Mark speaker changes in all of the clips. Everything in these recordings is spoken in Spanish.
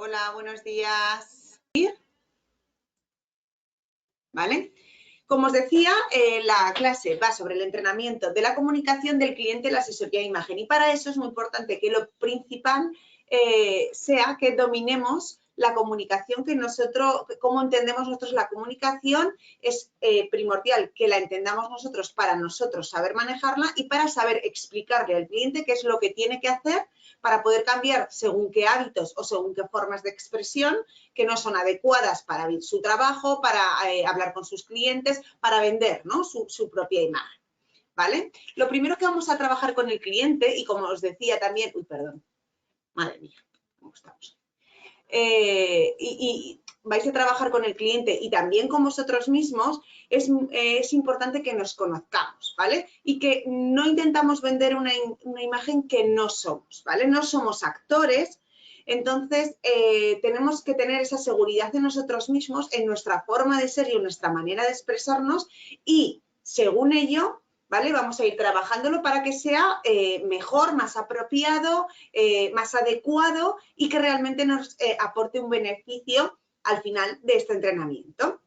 Speaker 1: Hola, buenos días. ¿Vale? Como os decía, la clase va sobre el entrenamiento de la comunicación del cliente en la asesoría de imagen y para eso es muy importante que lo principal sea que dominemos la comunicación que nosotros, cómo entendemos nosotros la comunicación, es primordial que la entendamos nosotros para nosotros saber manejarla y para saber explicarle al cliente qué es lo que tiene que hacer para poder cambiar según qué hábitos o según qué formas de expresión que no son adecuadas para su trabajo, para hablar con sus clientes, para vender, ¿no? su propia imagen. ¿Vale? Lo primero que vamos a trabajar con el cliente, y como os decía también, madre mía, ¿cómo estamos? Y vais a trabajar con el cliente y también con vosotros mismos, es importante que nos conozcamos, ¿vale? Y que no intentamos vender una imagen que no somos, ¿vale? No somos actores, entonces tenemos que tener esa seguridad de nosotros mismos en nuestra forma de ser y en nuestra manera de expresarnos y, según ello, ¿vale? Vamos a ir trabajándolo para que sea mejor, más apropiado, más adecuado y que realmente nos aporte un beneficio al final de este entrenamiento,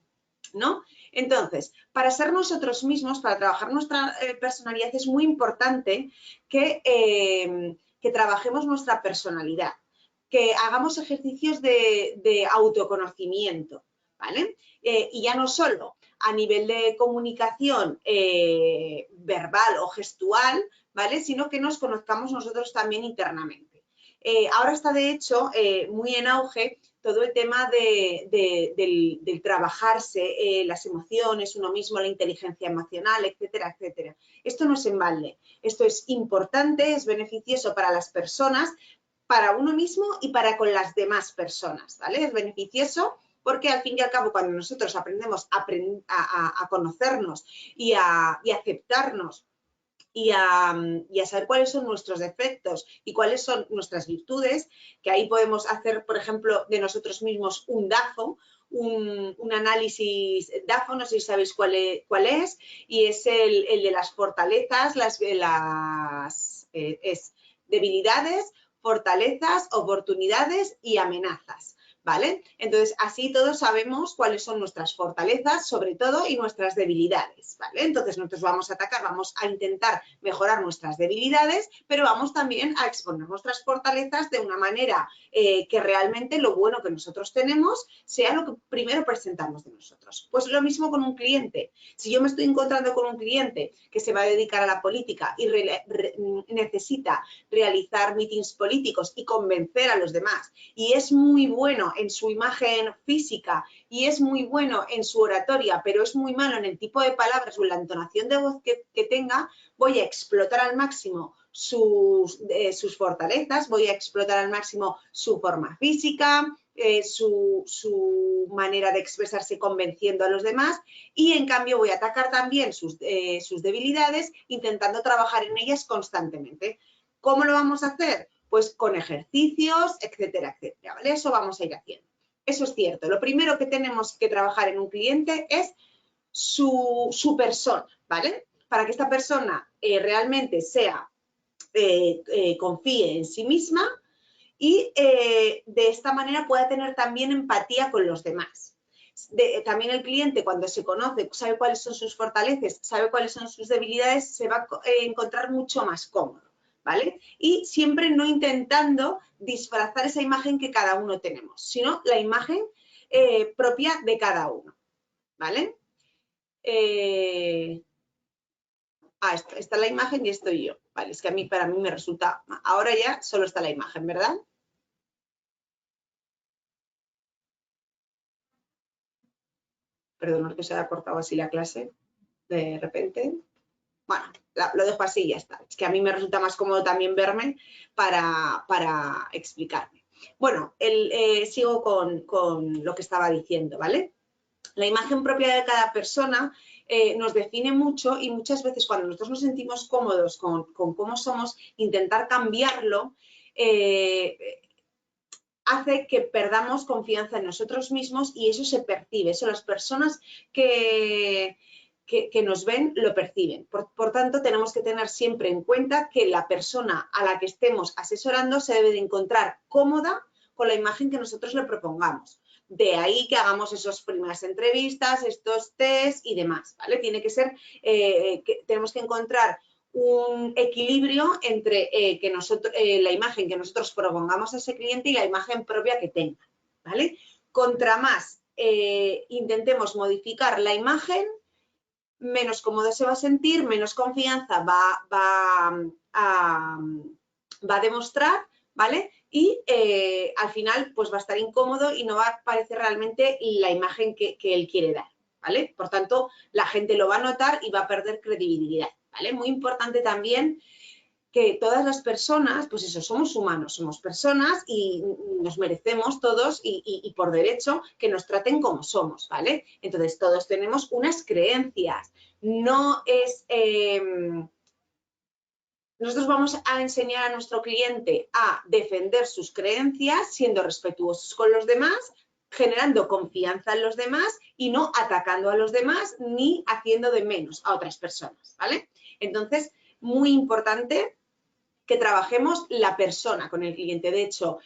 Speaker 1: ¿no? Entonces, para ser nosotros mismos, para trabajar nuestra personalidad, es muy importante que trabajemos nuestra personalidad, que hagamos ejercicios de autoconocimiento, ¿vale? Y ya no solo a nivel de comunicación verbal o gestual, ¿vale? Sino que nos conozcamos nosotros también internamente. Ahora está, de hecho, muy en auge todo el tema del trabajarse, las emociones, uno mismo, la inteligencia emocional, etcétera, etcétera. Esto no es en balde. Esto es importante, es beneficioso para las personas, para uno mismo y para con las demás personas, ¿vale? Es beneficioso porque al fin y al cabo cuando nosotros aprendemos a conocernos y a aceptarnos y a saber cuáles son nuestros defectos y cuáles son nuestras virtudes, que ahí podemos hacer, por ejemplo, de nosotros mismos un DAFO, un análisis DAFO, no sé si sabéis cuál es, y es el de las fortalezas, es debilidades, fortalezas, oportunidades y amenazas, ¿vale? Entonces, así todos sabemos cuáles son nuestras fortalezas, sobre todo, y nuestras debilidades, ¿vale? Entonces, nosotros vamos a atacar, vamos a intentar mejorar nuestras debilidades, pero vamos también a exponer nuestras fortalezas de una manera que realmente lo bueno que nosotros tenemos sea lo que primero presentamos de nosotros. Pues lo mismo con un cliente. Si yo me estoy encontrando con un cliente que se va a dedicar a la política y necesita realizar mítines políticos y convencer a los demás, y es muy bueno en su imagen física y es muy bueno en su oratoria, pero es muy malo en el tipo de palabras o en la entonación de voz que tenga, voy a explotar al máximo sus fortalezas, voy a explotar al máximo su forma física, su manera de expresarse convenciendo a los demás y en cambio voy a atacar también sus debilidades intentando trabajar en ellas constantemente. ¿Cómo lo vamos a hacer? Pues con ejercicios, etcétera, etcétera, ¿vale? Eso vamos a ir haciendo. Eso es cierto. Lo primero que tenemos que trabajar en un cliente es su persona, ¿vale? Para que esta persona realmente confíe en sí misma y de esta manera pueda tener también empatía con los demás. También el cliente, cuando se conoce, sabe cuáles son sus fortalezas, sabe cuáles son sus debilidades, se va a encontrar mucho más cómodo, ¿vale? Y siempre no intentando disfrazar esa imagen que cada uno tenemos, sino la imagen propia de cada uno, ¿vale? Está la imagen y estoy yo, ¿vale? Es que para mí me resulta, ahora ya solo está la imagen, ¿verdad? Perdón, que se haya cortado así la clase de repente. Bueno, lo dejo así y ya está. Es que a mí me resulta más cómodo también verme para explicarme. Bueno, sigo con lo que estaba diciendo, ¿vale? La imagen propia de cada persona nos define mucho y muchas veces cuando nosotros nos sentimos cómodos con cómo somos, intentar cambiarlo hace que perdamos confianza en nosotros mismos y eso se percibe. Eso las personas que nos ven lo perciben. Por tanto, tenemos que tener siempre en cuenta que la persona a la que estemos asesorando se debe de encontrar cómoda con la imagen que nosotros le propongamos. De ahí que hagamos esas primeras entrevistas, estos test y demás, ¿vale? Tiene que ser, tenemos que encontrar un equilibrio entre la imagen que nosotros propongamos a ese cliente y la imagen propia que tenga, ¿vale? Contra más intentemos modificar la imagen, menos cómodo se va a sentir, menos confianza va a demostrar, ¿vale? Y al final pues va a estar incómodo y no va a parecer realmente la imagen que él quiere dar, ¿vale? Por tanto, la gente lo va a notar y va a perder credibilidad, ¿vale? Muy importante también que todas las personas, pues eso, somos humanos, somos personas y nos merecemos todos y por derecho que nos traten como somos, ¿vale? Entonces, todos tenemos unas creencias. No es... nosotros vamos a enseñar a nuestro cliente a defender sus creencias siendo respetuosos con los demás, generando confianza en los demás y no atacando a los demás ni haciendo de menos a otras personas, ¿vale? Entonces, muy importante que trabajemos la persona con el cliente. De hecho,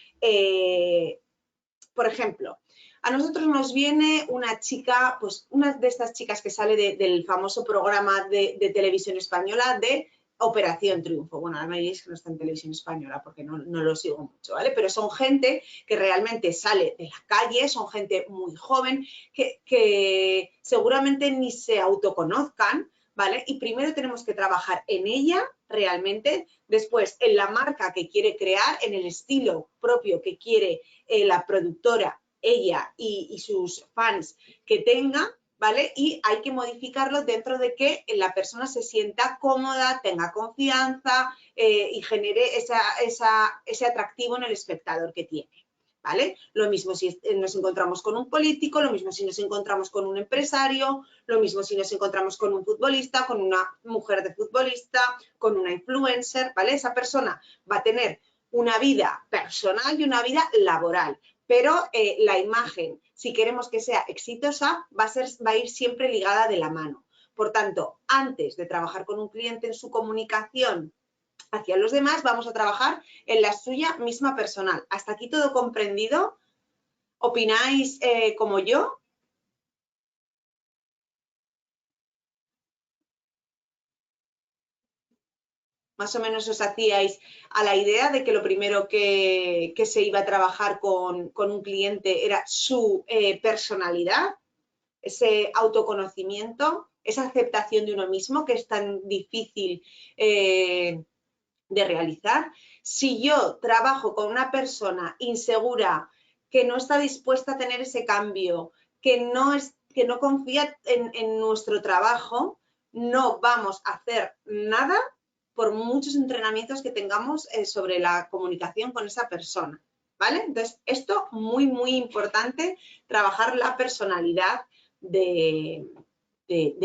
Speaker 1: por ejemplo, a nosotros nos viene una chica, pues una de estas chicas que sale del famoso programa de televisión española de Operación Triunfo. Bueno, ahora me diréis que no está en televisión española porque no lo sigo mucho, ¿vale? Pero son gente que realmente sale de la calle, son gente muy joven, que seguramente ni se autoconozcan, ¿vale? Y primero tenemos que trabajar en ella realmente, después en la marca que quiere crear, en el estilo propio que quiere la productora, ella y sus fans que tenga, ¿vale? Y hay que modificarlo dentro de que la persona se sienta cómoda, tenga confianza y genere ese atractivo en el espectador que tiene. ¿Vale? Lo mismo si nos encontramos con un político, lo mismo si nos encontramos con un empresario, lo mismo si nos encontramos con un futbolista, con una mujer de futbolista, con una influencer, ¿vale? Esa persona va a tener una vida personal y una vida laboral, pero la imagen, si queremos que sea exitosa, va a ir siempre ligada de la mano. Por tanto, antes de trabajar con un cliente en su comunicación hacia los demás, vamos a trabajar en la suya misma personal. ¿Hasta aquí todo comprendido? ¿Opináis como yo? Más o menos os hacíais a la idea de que lo primero que se iba a trabajar con un cliente era su personalidad, ese autoconocimiento, esa aceptación de uno mismo que es tan difícil de realizar. Si yo trabajo con una persona insegura que no está dispuesta a tener ese cambio, que no confía en nuestro trabajo, no vamos a hacer nada por muchos entrenamientos que tengamos sobre la comunicación con esa persona, ¿vale? Entonces, esto muy, muy importante, trabajar la personalidad de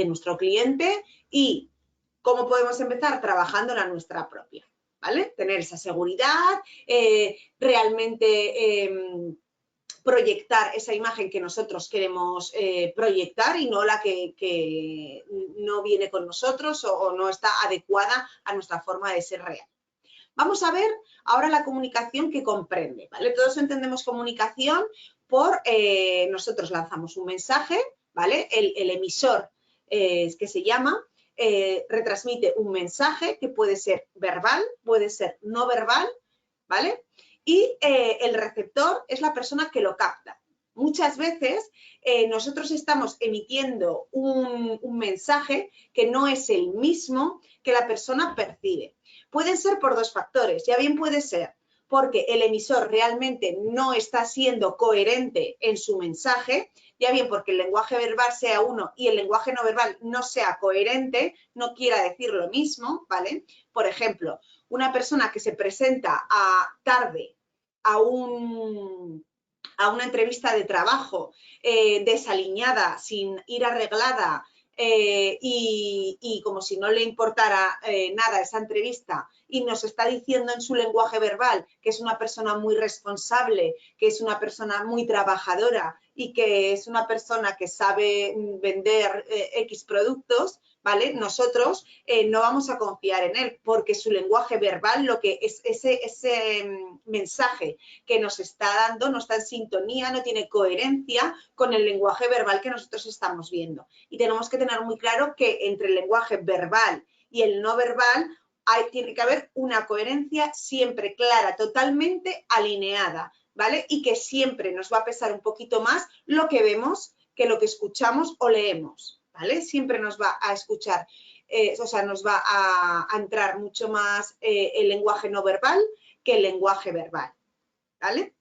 Speaker 1: nuestro cliente y ¿cómo podemos empezar? Trabajando la nuestra propia, ¿vale? Tener esa seguridad, realmente proyectar esa imagen que nosotros queremos proyectar y no la que no viene con nosotros o no está adecuada a nuestra forma de ser real. Vamos a ver ahora la comunicación que comprende, ¿vale? Todos entendemos comunicación por, nosotros lanzamos un mensaje, ¿vale? El emisor que se llama, retransmite un mensaje que puede ser verbal, puede ser no verbal, ¿vale? Y el receptor es la persona que lo capta. Muchas veces nosotros estamos emitiendo un mensaje que no es el mismo que la persona percibe. Pueden ser por dos factores, ya bien puede ser porque el emisor realmente no está siendo coherente en su mensaje, ya bien porque el lenguaje verbal sea uno y el lenguaje no verbal no sea coherente, no quiera decir lo mismo, ¿vale? Por ejemplo, una persona que se presenta tarde a una entrevista de trabajo desaliñada, sin ir arreglada y como si no le importara nada esa entrevista y nos está diciendo en su lenguaje verbal que es una persona muy responsable, que es una persona muy trabajadora y que es una persona que sabe vender X productos, ¿vale? Nosotros no vamos a confiar en él porque su lenguaje verbal, lo que es ese mensaje que nos está dando, no está en sintonía, no tiene coherencia con el lenguaje verbal que nosotros estamos viendo. Y tenemos que tener muy claro que entre el lenguaje verbal y el no verbal tiene que haber una coherencia siempre clara, totalmente alineada, ¿vale? Y que siempre nos va a pesar un poquito más lo que vemos que lo que escuchamos o leemos, ¿vale? Siempre nos va a escuchar, o sea, nos va a entrar mucho más el lenguaje no verbal que el lenguaje verbal, ¿vale?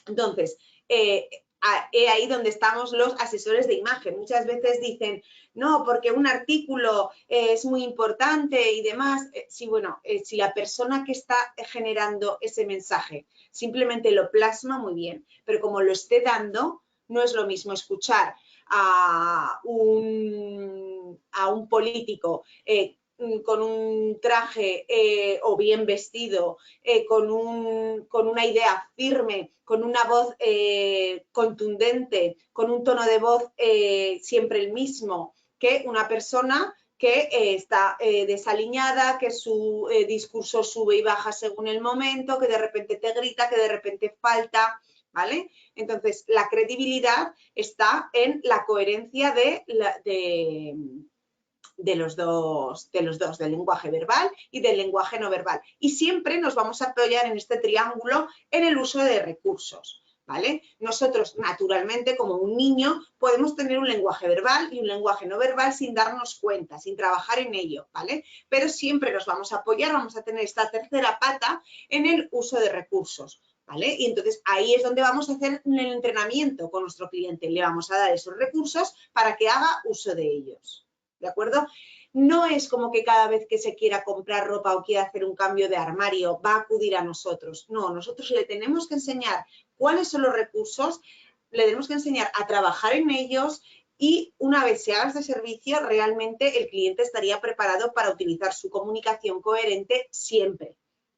Speaker 1: Entonces, ahí donde estamos los asesores de imagen. Muchas veces dicen, no, porque un artículo es muy importante y demás. Sí, bueno, si la persona que está generando ese mensaje simplemente lo plasma, muy bien, pero como lo esté dando, no es lo mismo escuchar a un político con un traje o bien vestido, con una idea firme, con una voz contundente, con un tono de voz siempre el mismo, que una persona que está desaliñada, que su discurso sube y baja según el momento, que de repente te grita, que de repente falta, ¿vale? Entonces, la credibilidad está en la coherencia de los dos, del lenguaje verbal y del lenguaje no verbal. Y siempre nos vamos a apoyar en este triángulo en el uso de recursos, ¿vale? Nosotros, naturalmente, como un niño, podemos tener un lenguaje verbal y un lenguaje no verbal sin darnos cuenta, sin trabajar en ello, ¿vale? Pero siempre nos vamos a apoyar, vamos a tener esta tercera pata en el uso de recursos, ¿vale? Y entonces ahí es donde vamos a hacer el entrenamiento con nuestro cliente. Le vamos a dar esos recursos para que haga uso de ellos. ¿De acuerdo? No es como que cada vez que se quiera comprar ropa o quiera hacer un cambio de armario va a acudir a nosotros. No, nosotros le tenemos que enseñar cuáles son los recursos, le tenemos que enseñar a trabajar en ellos y una vez se haga este servicio, realmente el cliente estaría preparado para utilizar su comunicación coherente siempre,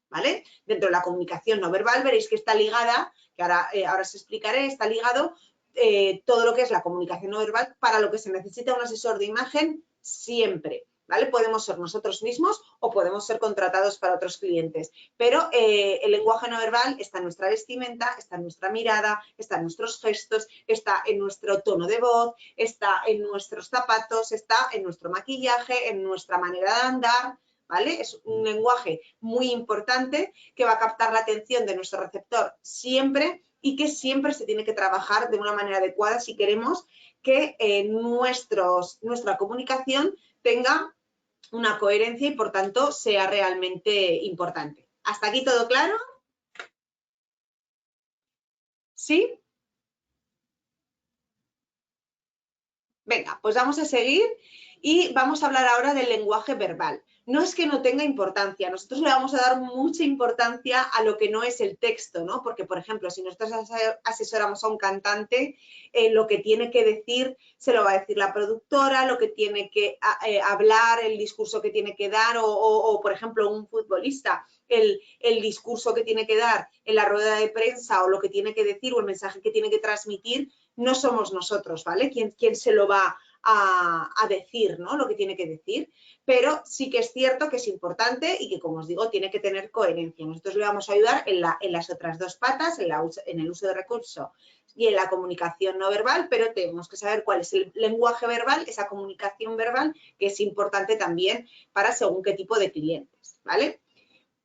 Speaker 1: ¿vale? Dentro de la comunicación no verbal veréis que está ligada, que ahora os explicaré, está ligado todo lo que es la comunicación no verbal para lo que se necesita un asesor de imagen siempre, ¿vale? Podemos ser nosotros mismos o podemos ser contratados para otros clientes, pero el lenguaje no verbal está en nuestra vestimenta, está en nuestra mirada, está en nuestros gestos, está en nuestro tono de voz, está en nuestros zapatos, está en nuestro maquillaje, en nuestra manera de andar, ¿vale? Es un lenguaje muy importante que va a captar la atención de nuestro receptor siempre y que siempre se tiene que trabajar de una manera adecuada si queremos que nuestra comunicación tenga una coherencia y, por tanto, sea realmente importante. ¿Hasta aquí todo claro? ¿Sí? Venga, pues vamos a seguir y vamos a hablar ahora del lenguaje verbal. No es que no tenga importancia, nosotros le vamos a dar mucha importancia a lo que no es el texto, ¿no? Porque, por ejemplo, si nosotros asesoramos a un cantante, lo que tiene que decir se lo va a decir la productora, lo que tiene que hablar, el discurso que tiene que dar, o por ejemplo, un futbolista, el discurso que tiene que dar en la rueda de prensa o lo que tiene que decir o el mensaje que tiene que transmitir, no somos nosotros, ¿vale? ¿Quién se lo va a decir, ¿no? Lo que tiene que decir, pero sí que es cierto que es importante y que, como os digo, tiene que tener coherencia. Nosotros le vamos a ayudar en las otras dos patas, en el uso de recursos y en la comunicación no verbal, pero tenemos que saber cuál es el lenguaje verbal, esa comunicación verbal, que es importante también para según qué tipo de clientes, ¿vale?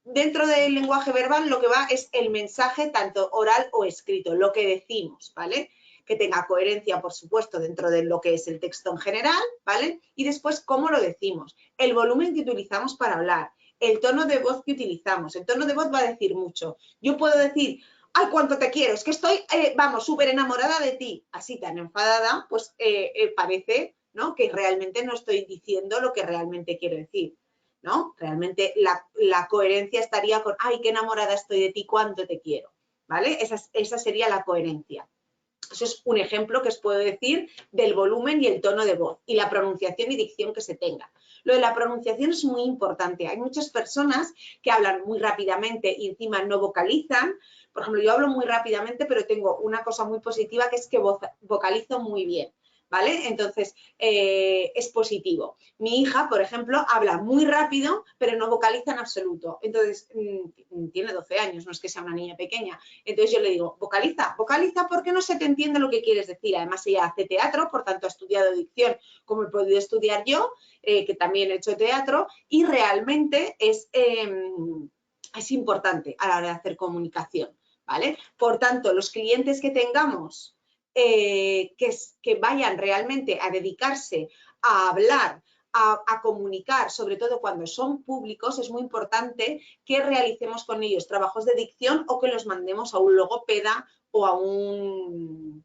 Speaker 1: Dentro del lenguaje verbal lo que va es el mensaje tanto oral o escrito, lo que decimos, ¿vale? Que tenga coherencia, por supuesto, dentro de lo que es el texto en general, ¿vale? Y después, cómo lo decimos, el volumen que utilizamos para hablar, el tono de voz que utilizamos. El tono de voz va a decir mucho. Yo puedo decir, ¡ay, cuánto te quiero! Es que estoy, vamos, súper enamorada de ti. Así tan enfadada, pues parece, ¿no?, que realmente no estoy diciendo lo que realmente quiero decir, ¿no? Realmente la coherencia estaría con, ¡ay, qué enamorada estoy de ti! ¡Cuánto te quiero! ¿Vale? Esa sería la coherencia. Eso es un ejemplo que os puedo decir del volumen y el tono de voz y la pronunciación y dicción que se tenga. Lo de la pronunciación es muy importante. Hay muchas personas que hablan muy rápidamente y encima no vocalizan. Por ejemplo, yo hablo muy rápidamente, pero tengo una cosa muy positiva que es que vocalizo muy bien, ¿vale? Entonces, es positivo. Mi hija, por ejemplo, habla muy rápido, pero no vocaliza en absoluto. Entonces, tiene 12 años, no es que sea una niña pequeña. Entonces yo le digo, vocaliza, vocaliza porque no se te entiende lo que quieres decir. Además, ella hace teatro, por tanto, ha estudiado dicción como he podido estudiar yo, que también he hecho teatro, y realmente es importante a la hora de hacer comunicación, ¿vale? Por tanto, los clientes que tengamos que vayan realmente a dedicarse a hablar, a comunicar, sobre todo cuando son públicos, es muy importante que realicemos con ellos trabajos de dicción o que los mandemos a un logopeda o a un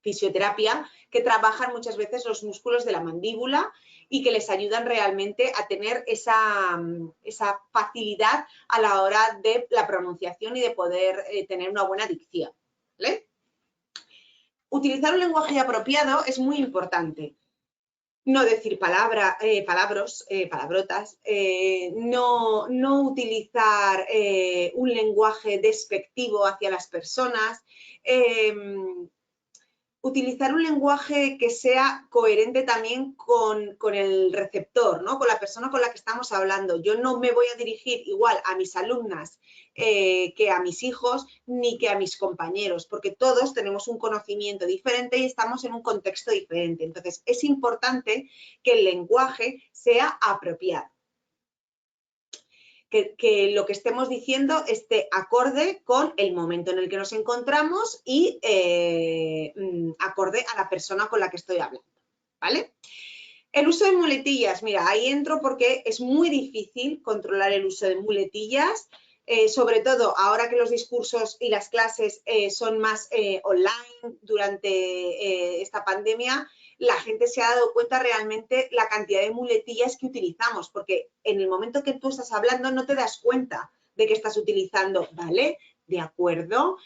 Speaker 1: fisioterapia que trabajan muchas veces los músculos de la mandíbula y que les ayudan realmente a tener esa facilidad a la hora de la pronunciación y de poder tener una buena dicción, ¿vale? Utilizar un lenguaje apropiado es muy importante. No decir palabrotas, no utilizar un lenguaje despectivo hacia las personas, utilizar un lenguaje que sea coherente también con el receptor, ¿no? Con la persona con la que estamos hablando. Yo no me voy a dirigir igual a mis alumnas que a mis hijos ni que a mis compañeros, porque todos tenemos un conocimiento diferente y estamos en un contexto diferente. Entonces, es importante que el lenguaje sea apropiado. Que lo que estemos diciendo esté acorde con el momento en el que nos encontramos y acorde a la persona con la que estoy hablando, ¿vale? El uso de muletillas, mira, ahí entro porque es muy difícil controlar el uso de muletillas, sobre todo ahora que los discursos y las clases son más online durante esta pandemia. La gente se ha dado cuenta realmente la cantidad de muletillas que utilizamos, porque en el momento que tú estás hablando no te das cuenta de que estás utilizando, ¿vale? ¿De acuerdo?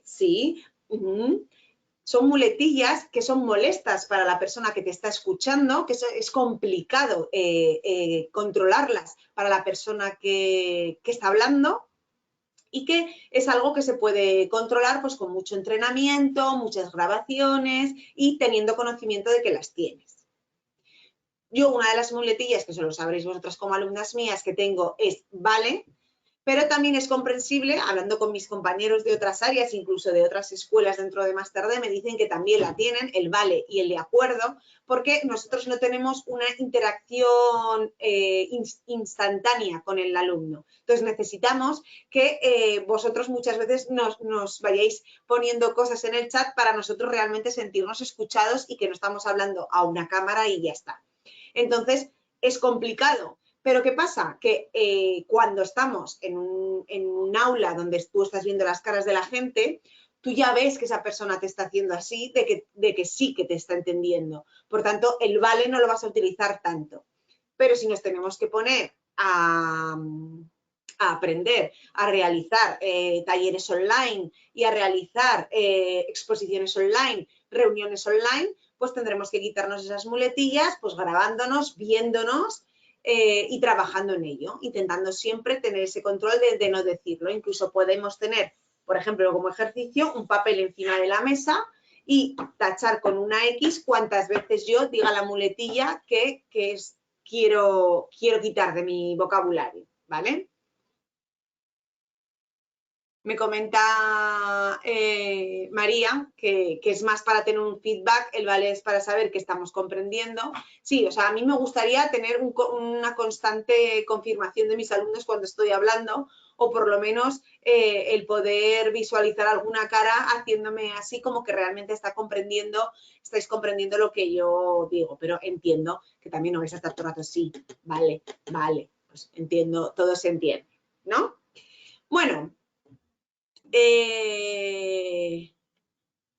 Speaker 1: Sí. Son muletillas que son molestas para la persona que te está escuchando, que es complicado controlarlas para la persona que está hablando, y que es algo que se puede controlar pues con mucho entrenamiento, muchas grabaciones y teniendo conocimiento de que las tienes. Yo una de las muletillas, que solo sabréis vosotras como alumnas mías, que tengo es vale, pero también es comprensible, hablando con mis compañeros de otras áreas, incluso de otras escuelas dentro de Máster D, me dicen que también la tienen, el vale y el de acuerdo, porque nosotros no tenemos una interacción instantánea con el alumno. Entonces necesitamos que vosotros muchas veces nos vayáis poniendo cosas en el chat para nosotros realmente sentirnos escuchados y que no estamos hablando a una cámara y ya está. Entonces, es complicado. Pero ¿qué pasa? Que cuando estamos en un aula donde tú estás viendo las caras de la gente, tú ya ves que esa persona te está haciendo así, de que sí que te está entendiendo. Por tanto, el vale no lo vas a utilizar tanto. Pero si nos tenemos que poner a aprender, a realizar talleres online y a realizar exposiciones online, reuniones online, pues tendremos que quitarnos esas muletillas, pues grabándonos, viéndonos y trabajando en ello, intentando siempre tener ese control de no decirlo. Incluso podemos tener, por ejemplo, como ejercicio, un papel encima de la mesa y tachar con una X cuantas veces yo diga la muletilla que quiero quitar de mi vocabulario, ¿vale? Me comenta María que es más para tener un feedback, el vale es para saber que estamos comprendiendo. Sí, o sea, a mí me gustaría tener una constante confirmación de mis alumnos cuando estoy hablando, o por lo menos el poder visualizar alguna cara haciéndome así como que realmente estáis comprendiendo lo que yo digo, pero entiendo que también no vais a estar todo el rato así, vale, pues entiendo, todo se entiende, ¿no? Bueno,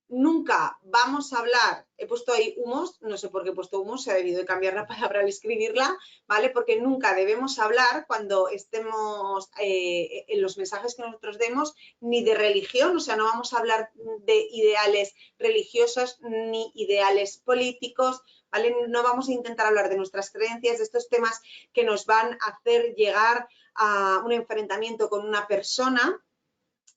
Speaker 1: nunca vamos a hablar, he puesto ahí humos, no sé por qué he puesto humos, se ha debido de cambiar la palabra al escribirla, ¿vale? Porque nunca debemos hablar cuando estemos en los mensajes que nosotros demos ni de religión, o sea, no vamos a hablar de ideales religiosos ni ideales políticos, ¿vale? No vamos a intentar hablar de nuestras creencias, de estos temas que nos van a hacer llegar a un enfrentamiento con una persona.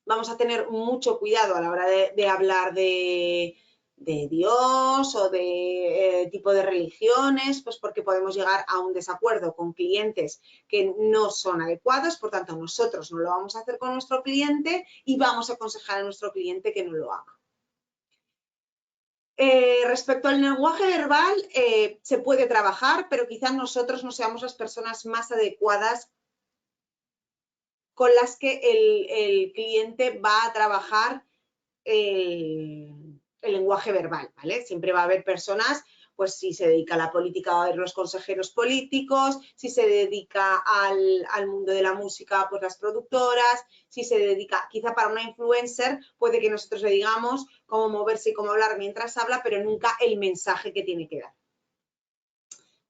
Speaker 1: Vamos a tener mucho cuidado a la hora de hablar de de Dios o de tipo de religiones, pues porque podemos llegar a un desacuerdo con clientes que no son adecuados, por tanto nosotros no lo vamos a hacer con nuestro cliente y vamos a aconsejar a nuestro cliente que no lo haga. Respecto al lenguaje verbal, se puede trabajar, pero quizás nosotros no seamos las personas más adecuadas con las que el cliente va a trabajar el lenguaje verbal, ¿vale? Siempre va a haber personas, pues si se dedica a la política va a haber los consejeros políticos, si se dedica al mundo de la música, pues las productoras, si se dedica, quizá para una influencer, puede que nosotros le digamos cómo moverse y cómo hablar mientras habla, pero nunca el mensaje que tiene que dar.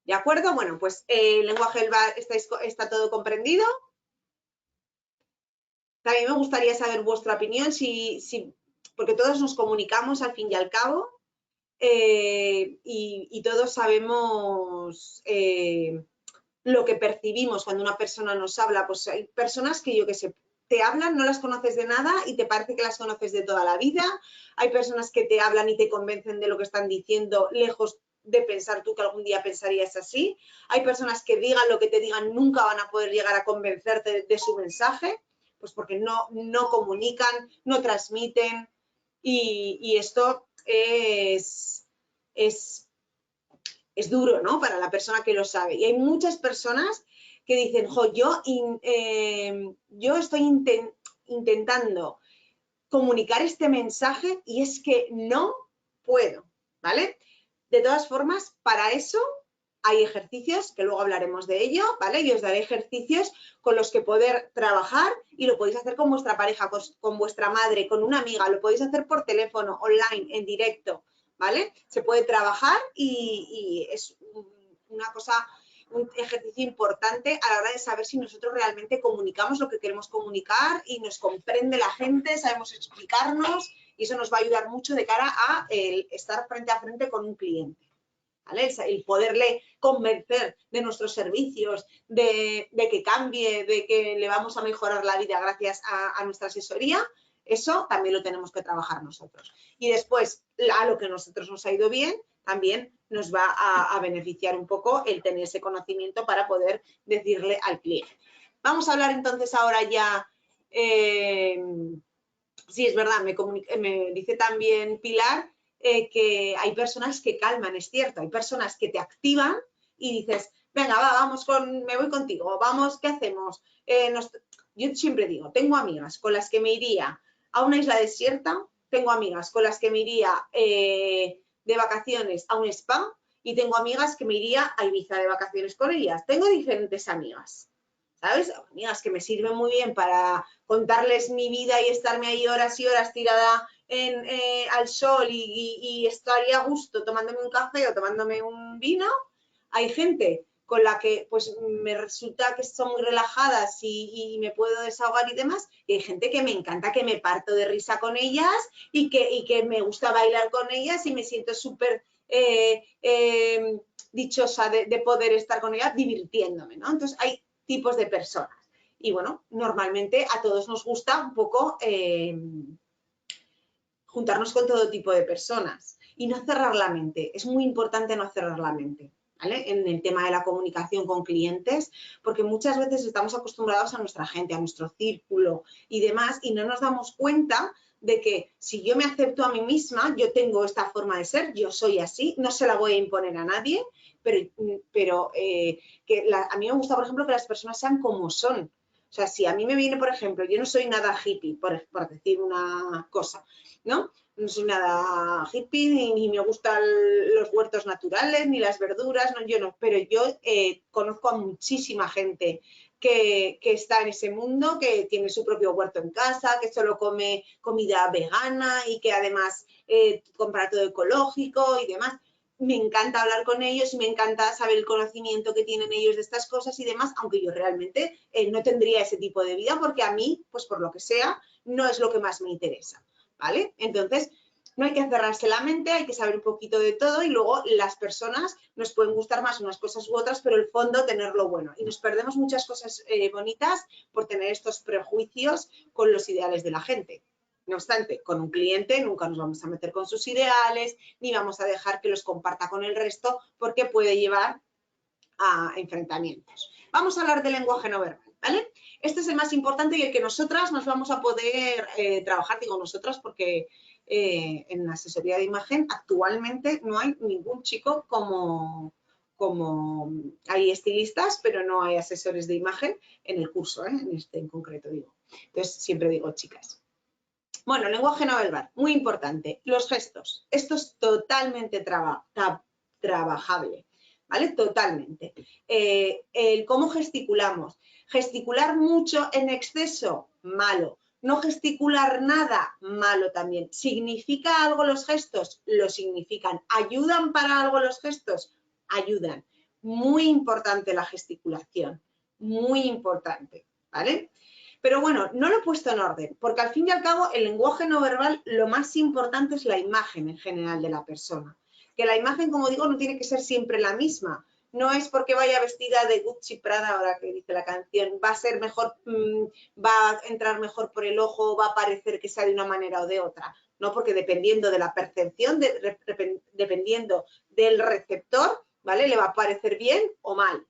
Speaker 1: ¿De acuerdo? Bueno, pues el lenguaje verbal está todo comprendido. También me gustaría saber vuestra opinión, porque todos nos comunicamos al fin y al cabo y todos sabemos lo que percibimos cuando una persona nos habla. Pues hay personas que yo que sé, te hablan, no las conoces de nada y te parece que las conoces de toda la vida. Hay personas que te hablan y te convencen de lo que están diciendo, lejos de pensar tú que algún día pensarías así. Hay personas que digan lo que te digan, nunca van a poder llegar a convencerte de su mensaje, pues porque no comunican, no transmiten y esto es duro, ¿no? Para la persona que lo sabe. Y hay muchas personas que dicen, jo, yo estoy intentando comunicar este mensaje y es que no puedo, ¿vale? De todas formas, para eso hay ejercicios, que luego hablaremos de ello, ¿vale? Y os daré ejercicios con los que poder trabajar y lo podéis hacer con vuestra pareja, con vuestra madre, con una amiga, lo podéis hacer por teléfono, online, en directo, ¿vale? Se puede trabajar y es una cosa, un ejercicio importante a la hora de saber si nosotros realmente comunicamos lo que queremos comunicar y nos comprende la gente, sabemos explicarnos y eso nos va a ayudar mucho de cara a estar frente a frente con un cliente. ¿Vale? El poderle convencer de nuestros servicios, de que cambie, de que le vamos a mejorar la vida gracias a nuestra asesoría, eso también lo tenemos que trabajar nosotros. Y después, a lo que a nosotros nos ha ido bien, también nos va a beneficiar un poco el tener ese conocimiento para poder decirle al cliente. Vamos a hablar entonces ahora ya, sí, es verdad, me dice también Pilar, que hay personas que calman, es cierto, hay personas que te activan y dices, venga, vamos, me voy contigo, vamos, ¿qué hacemos? Yo siempre digo, tengo amigas con las que me iría a una isla desierta, tengo amigas con las que me iría de vacaciones a un spa y tengo amigas que me iría a Ibiza de vacaciones con ellas. Tengo diferentes amigas. ¿Sabes? Amigas que me sirven muy bien para contarles mi vida y estarme ahí horas y horas tirada al sol y estaría a gusto tomándome un café o tomándome un vino. Hay gente con la que pues me resulta que son muy relajadas y me puedo desahogar y demás, y hay gente que me encanta, que me parto de risa con ellas y que me gusta bailar con ellas y me siento súper dichosa de poder estar con ellas divirtiéndome, ¿no? Entonces hay tipos de personas. Y bueno, normalmente a todos nos gusta un poco juntarnos con todo tipo de personas y no cerrar la mente. Es muy importante no cerrar la mente, ¿vale? En el tema de la comunicación con clientes, porque muchas veces estamos acostumbrados a nuestra gente, a nuestro círculo y demás, y no nos damos cuenta de que si yo me acepto a mí misma, yo tengo esta forma de ser, yo soy así, no se la voy a imponer a nadie, pero a mí me gusta, por ejemplo, que las personas sean como son. O sea, si a mí me viene, por ejemplo, yo no soy nada hippie, por decir una cosa, ¿no? No soy nada hippie, ni me gustan los huertos naturales, ni las verduras, no, yo no, pero yo conozco a muchísima gente que está en ese mundo, que tiene su propio huerto en casa, que solo come comida vegana y que además compra todo ecológico y demás. Me encanta hablar con ellos y me encanta saber el conocimiento que tienen ellos de estas cosas y demás, aunque yo realmente no tendría ese tipo de vida porque a mí, pues por lo que sea, no es lo que más me interesa, ¿vale? Entonces, no hay que cerrarse la mente, hay que saber un poquito de todo y luego las personas nos pueden gustar más unas cosas u otras, pero el fondo tenerlo bueno. Y nos perdemos muchas cosas bonitas por tener estos prejuicios con los ideales de la gente. No obstante, con un cliente nunca nos vamos a meter con sus ideales, ni vamos a dejar que los comparta con el resto, porque puede llevar a enfrentamientos. Vamos a hablar del lenguaje no verbal, ¿vale? Este es el más importante y el que nosotras nos vamos a poder trabajar, digo nosotras, porque en la asesoría de imagen actualmente no hay ningún chico como hay estilistas, pero no hay asesores de imagen en el curso, en este en concreto digo. Entonces siempre digo chicas. Bueno, lenguaje no verbal, muy importante. Los gestos. Esto es totalmente trabajable, ¿vale? Totalmente. El cómo gesticulamos. Gesticular mucho en exceso, malo. No gesticular nada, malo también. ¿Significa algo los gestos? Lo significan. ¿Ayudan para algo los gestos? Ayudan. Muy importante la gesticulación. Muy importante, ¿vale? Pero bueno, no lo he puesto en orden, porque al fin y al cabo el lenguaje no verbal lo más importante es la imagen en general de la persona. Que la imagen, como digo, no tiene que ser siempre la misma. No es porque vaya vestida de Gucci Prada, ahora que dice la canción, va a ser mejor, va a entrar mejor por el ojo, va a parecer que sea de una manera o de otra. No, porque dependiendo de la percepción, dependiendo del receptor, ¿vale? Le va a parecer bien o mal.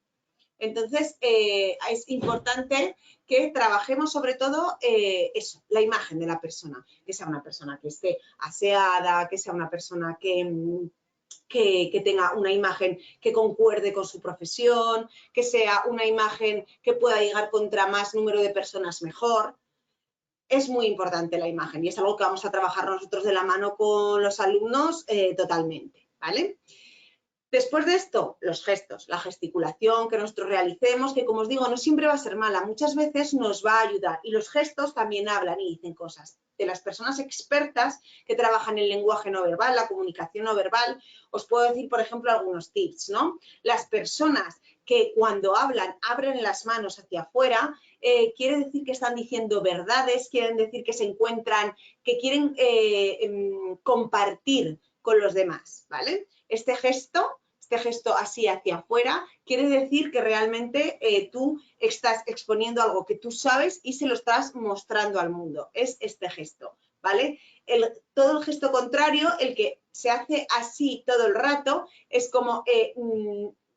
Speaker 1: Entonces, es importante que trabajemos sobre todo eso, la imagen de la persona, que sea una persona que esté aseada, que sea una persona que tenga una imagen que concuerde con su profesión, que sea una imagen que pueda llegar contra más número de personas mejor. Es muy importante la imagen y es algo que vamos a trabajar nosotros de la mano con los alumnos totalmente, ¿vale? Después de esto, los gestos, la gesticulación que nosotros realicemos, que como os digo, no siempre va a ser mala, muchas veces nos va a ayudar. Y los gestos también hablan y dicen cosas. De las personas expertas que trabajan en lenguaje no verbal, la comunicación no verbal, os puedo decir, por ejemplo, algunos tips, ¿no? Las personas que cuando hablan abren las manos hacia afuera, quiere decir que están diciendo verdades, quieren decir que se encuentran, que quieren compartir con los demás, ¿vale? Este gesto así hacia afuera, quiere decir que realmente tú estás exponiendo algo que tú sabes y se lo estás mostrando al mundo. Es este gesto, ¿vale? Todo el gesto contrario, el que se hace así todo el rato, es como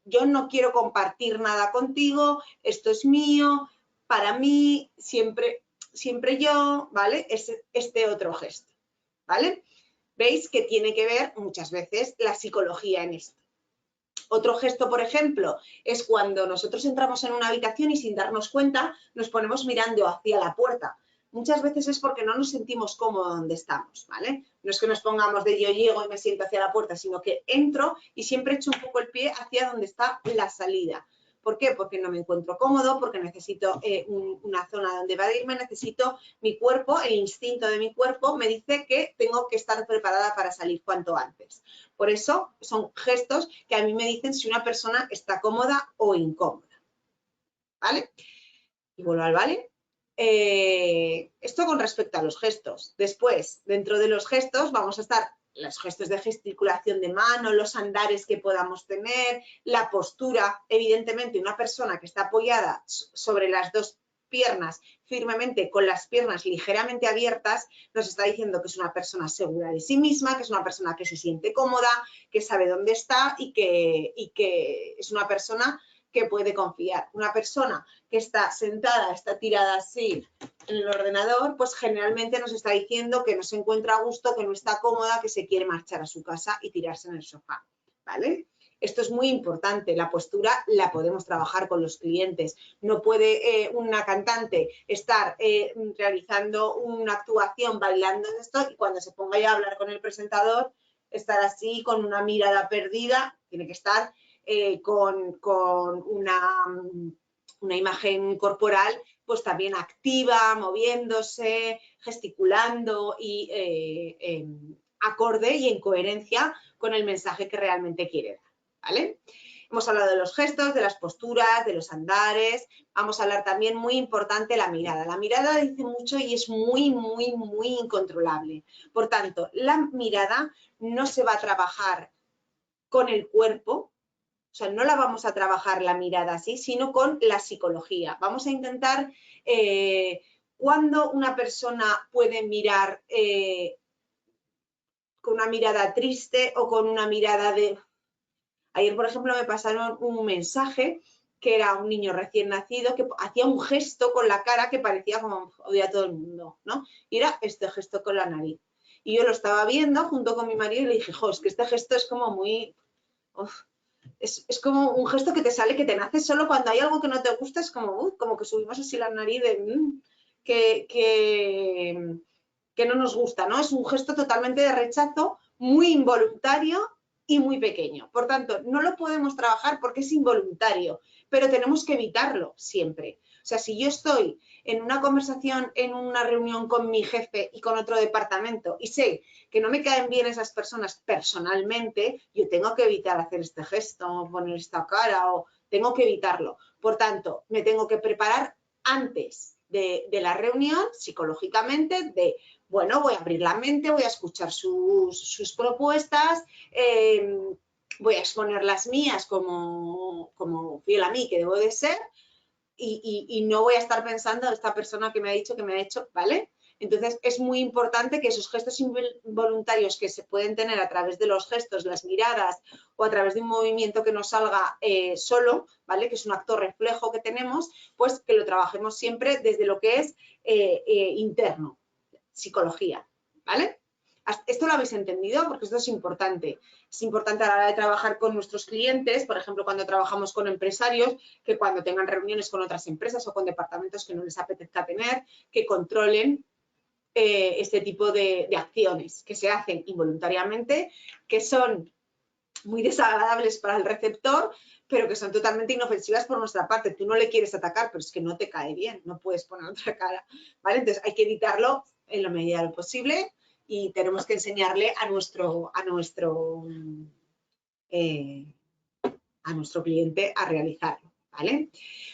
Speaker 1: yo no quiero compartir nada contigo, esto es mío, para mí, siempre yo, ¿vale? Es este otro gesto, ¿vale? Veis que tiene que ver muchas veces la psicología en esto. Otro gesto, por ejemplo, es cuando nosotros entramos en una habitación y sin darnos cuenta nos ponemos mirando hacia la puerta. Muchas veces es porque no nos sentimos cómodos donde estamos, ¿vale? No es que nos pongamos de yo llego y me siento hacia la puerta, sino que entro y siempre echo un poco el pie hacia donde está la salida. ¿Por qué? Porque no me encuentro cómodo, porque necesito una zona donde evadirme, necesito mi cuerpo, el instinto de mi cuerpo me dice que tengo que estar preparada para salir cuanto antes. Por eso son gestos que a mí me dicen si una persona está cómoda o incómoda. ¿Vale? Y vuelvo al vale. Esto con respecto a los gestos. Después, dentro de los gestos, vamos a estar los gestos de gesticulación de mano, los andares que podamos tener, la postura. Evidentemente, una persona que está apoyada sobre las dos piernas firmemente, con las piernas ligeramente abiertas, nos está diciendo que es una persona segura de sí misma, que es una persona que se siente cómoda, que sabe dónde está y que es una persona que puede confiar. Una persona que está sentada, está tirada así en el ordenador, pues generalmente nos está diciendo que no se encuentra a gusto, que no está cómoda, que se quiere marchar a su casa y tirarse en el sofá, ¿vale? Esto es muy importante, la postura la podemos trabajar con los clientes. No puede una cantante estar realizando una actuación bailando en esto y cuando se ponga ya a hablar con el presentador, estar así con una mirada perdida, tiene que estar con una imagen corporal pues también activa, moviéndose, gesticulando y acorde y en coherencia con el mensaje que realmente quiere dar, ¿vale? Hemos hablado de los gestos, de las posturas, de los andares. Vamos a hablar también, muy importante, la mirada. La mirada dice mucho y es muy, muy, muy incontrolable. Por tanto, la mirada no se va a trabajar con el cuerpo, o sea, no la vamos a trabajar la mirada así, sino con la psicología. Vamos a intentar ¿Cuándo una persona puede mirar con una mirada triste o con una mirada de... Ayer, por ejemplo, me pasaron un mensaje que era un niño recién nacido que hacía un gesto con la cara que parecía como odia a todo el mundo, ¿no? Y era este gesto con la nariz. Y yo lo estaba viendo junto con mi marido y le dije, jo, es que este gesto es como muy... Uf, es como un gesto que te sale, que te nace solo cuando hay algo que no te gusta, es como que subimos así la nariz de... que no nos gusta, ¿no? Es un gesto totalmente de rechazo, muy involuntario y muy pequeño. Por tanto, no lo podemos trabajar porque es involuntario, pero tenemos que evitarlo siempre. O sea, si yo estoy en una conversación, en una reunión con mi jefe y con otro departamento y sé que no me caen bien esas personas personalmente, yo tengo que evitar hacer este gesto, poner esta cara o tengo que evitarlo. Por tanto, me tengo que preparar antes de la reunión psicológicamente de, bueno, voy a abrir la mente, voy a escuchar sus propuestas, voy a exponer las mías como fiel a mí que debo de ser y no voy a estar pensando esta persona que me ha dicho, que me ha hecho, ¿vale? Entonces es muy importante que esos gestos involuntarios que se pueden tener a través de los gestos, las miradas o a través de un movimiento que nos salga solo, ¿vale? Que es un acto reflejo que tenemos, pues que lo trabajemos siempre desde lo que es interno, psicología, ¿vale? Esto lo habéis entendido porque esto es importante. Es importante a la hora de trabajar con nuestros clientes, por ejemplo, cuando trabajamos con empresarios, que cuando tengan reuniones con otras empresas o con departamentos que no les apetezca tener, que controlen este tipo de acciones que se hacen involuntariamente, que son muy desagradables para el receptor, pero que son totalmente inofensivas por nuestra parte. Tú no le quieres atacar, pero es que no te cae bien, no puedes poner otra cara, ¿vale? Entonces hay que evitarlo en la medida de lo posible y tenemos que enseñarle a nuestro cliente a realizarlo, ¿vale?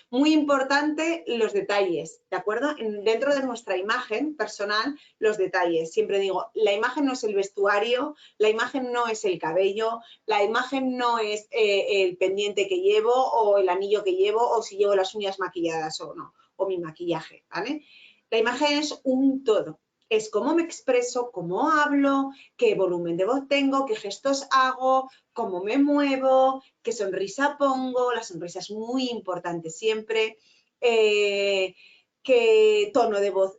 Speaker 1: Muy importante los detalles, ¿de acuerdo? Dentro de nuestra imagen personal, los detalles. Siempre digo, la imagen no es el vestuario, la imagen no es el cabello, la imagen no es el pendiente que llevo o el anillo que llevo o si llevo las uñas maquilladas o no, o mi maquillaje, ¿vale? La imagen es un todo. Es cómo me expreso, cómo hablo, qué volumen de voz tengo, qué gestos hago, cómo me muevo, qué sonrisa pongo, la sonrisa es muy importante siempre, qué tono de voz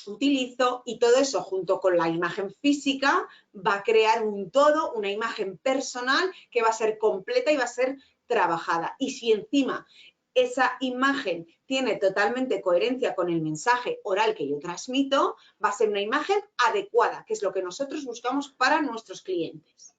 Speaker 1: utilizo y todo eso junto con la imagen física va a crear un todo, una imagen personal que va a ser completa y va a ser trabajada. Y si encima esa imagen tiene totalmente coherencia con el mensaje oral que yo transmito, va a ser una imagen adecuada, que es lo que nosotros buscamos para nuestros clientes.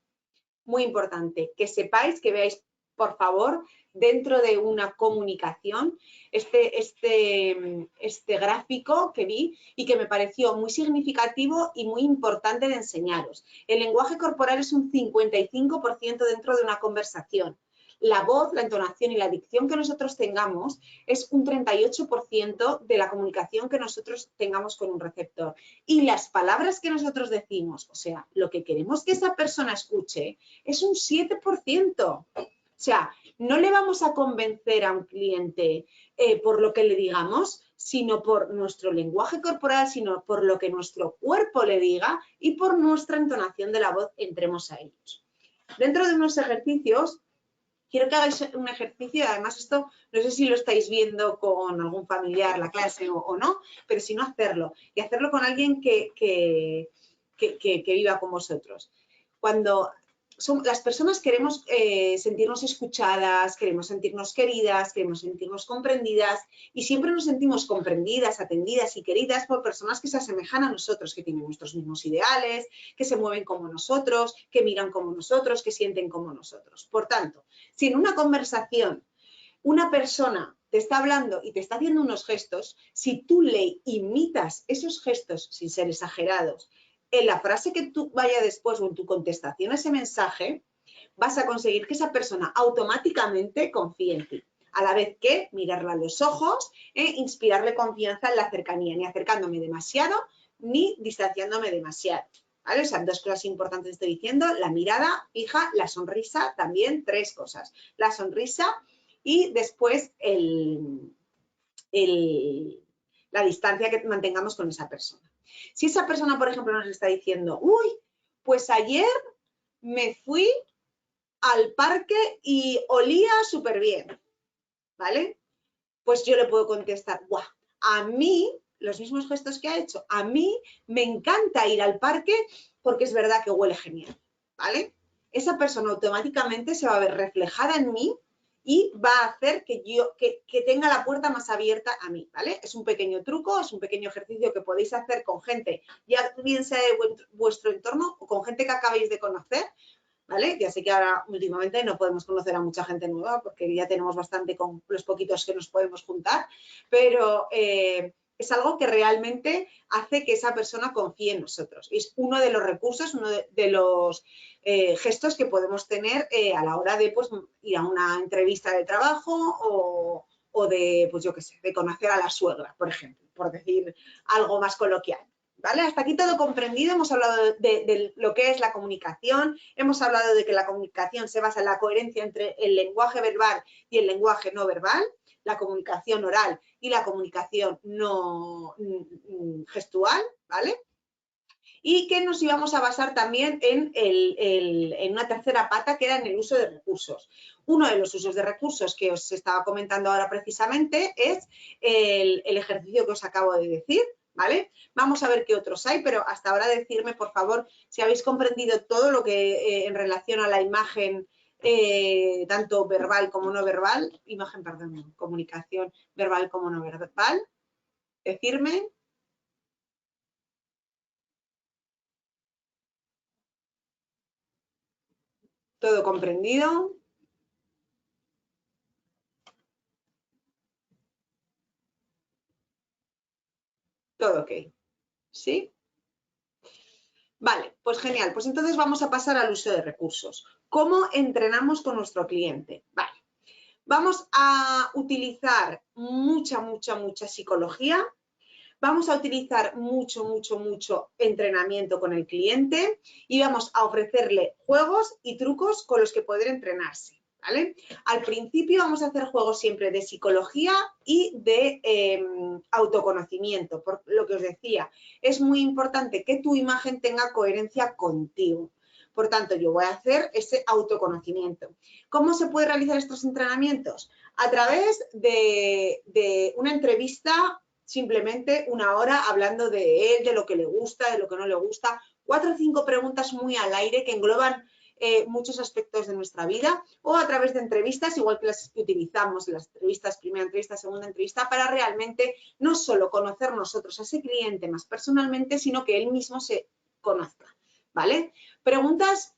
Speaker 1: Muy importante, que sepáis, que veáis, por favor, dentro de una comunicación, este gráfico que vi y que me pareció muy significativo y muy importante de enseñaros. El lenguaje corporal es un 55% dentro de una conversación. La voz, la entonación y la dicción que nosotros tengamos es un 38% de la comunicación que nosotros tengamos con un receptor. Y las palabras que nosotros decimos, o sea, lo que queremos que esa persona escuche, es un 7%. O sea, no le vamos a convencer a un cliente por lo que le digamos, sino por nuestro lenguaje corporal, sino por lo que nuestro cuerpo le diga y por nuestra entonación de la voz entremos a ellos. Dentro de unos ejercicios, quiero que hagáis un ejercicio, además esto no sé si lo estáis viendo con algún familiar, la clase o no, pero si no hacerlo, y hacerlo con alguien que viva con vosotros. Cuando las personas queremos sentirnos escuchadas, queremos sentirnos queridas, queremos sentirnos comprendidas y siempre nos sentimos comprendidas, atendidas y queridas por personas que se asemejan a nosotros, que tienen nuestros mismos ideales, que se mueven como nosotros, que miran como nosotros, que sienten como nosotros. Por tanto, si en una conversación una persona te está hablando y te está haciendo unos gestos, si tú le imitas esos gestos sin ser exagerados, en la frase que tú vaya después o en tu contestación a ese mensaje, vas a conseguir que esa persona automáticamente confíe en ti. A la vez que mirarla a los ojos e inspirarle confianza en la cercanía, ni acercándome demasiado ni distanciándome demasiado. ¿Vale? O sea, dos cosas importantes estoy diciendo, la mirada fija, la sonrisa también, tres cosas. La sonrisa y después la distancia que mantengamos con esa persona. Si esa persona, por ejemplo, nos está diciendo, uy, pues ayer me fui al parque y olía súper bien, ¿vale? Pues yo le puedo contestar, guau, a mí, los mismos gestos que ha hecho, a mí me encanta ir al parque porque es verdad que huele genial, ¿vale? Esa persona automáticamente se va a ver reflejada en mí y va a hacer que tenga la puerta más abierta a mí, ¿vale? Es un pequeño truco, es un pequeño ejercicio que podéis hacer con gente, ya bien sea de vuestro entorno o con gente que acabáis de conocer, ¿vale? Ya sé que ahora últimamente no podemos conocer a mucha gente nueva porque ya tenemos bastante con los poquitos que nos podemos juntar, pero es algo que realmente hace que esa persona confíe en nosotros. Es uno de los recursos, uno de los gestos que podemos tener a la hora de pues, ir a una entrevista de trabajo o de, pues yo qué sé, de conocer a la suegra, por ejemplo, por decir algo más coloquial. ¿Vale? Hasta aquí todo comprendido, hemos hablado de lo que es la comunicación, hemos hablado de que la comunicación se basa en la coherencia entre el lenguaje verbal y el lenguaje no verbal, la comunicación oral y la comunicación no gestual, ¿vale? Y que nos íbamos a basar también en una tercera pata que era en el uso de recursos. Uno de los usos de recursos que os estaba comentando ahora precisamente es el ejercicio que os acabo de decir, ¿vale? Vamos a ver qué otros hay, pero hasta ahora decirme, por favor, si habéis comprendido todo lo que en relación a la imagen, tanto verbal como no verbal, perdón, comunicación verbal como no verbal, decirme. ¿Todo comprendido? Todo ok, ¿sí? Vale, pues genial. Pues entonces vamos a pasar al uso de recursos. ¿Cómo entrenamos con nuestro cliente? Vale. Vamos a utilizar mucha psicología. Vamos a utilizar mucho entrenamiento con el cliente y vamos a ofrecerle juegos y trucos con los que poder entrenarse. ¿Vale? Al principio vamos a hacer juegos siempre de psicología y de autoconocimiento, por lo que os decía, es muy importante que tu imagen tenga coherencia contigo. Por tanto, yo voy a hacer ese autoconocimiento. ¿Cómo se puede realizar estos entrenamientos? A través de una entrevista, simplemente una hora hablando de él, de lo que le gusta, de lo que no le gusta, 4 o 5 preguntas muy al aire que engloban muchos aspectos de nuestra vida, o a través de entrevistas, igual que las que utilizamos, las entrevistas, primera entrevista, segunda entrevista, para realmente no solo conocer nosotros a ese cliente más personalmente, sino que él mismo se conozca, ¿vale? Preguntas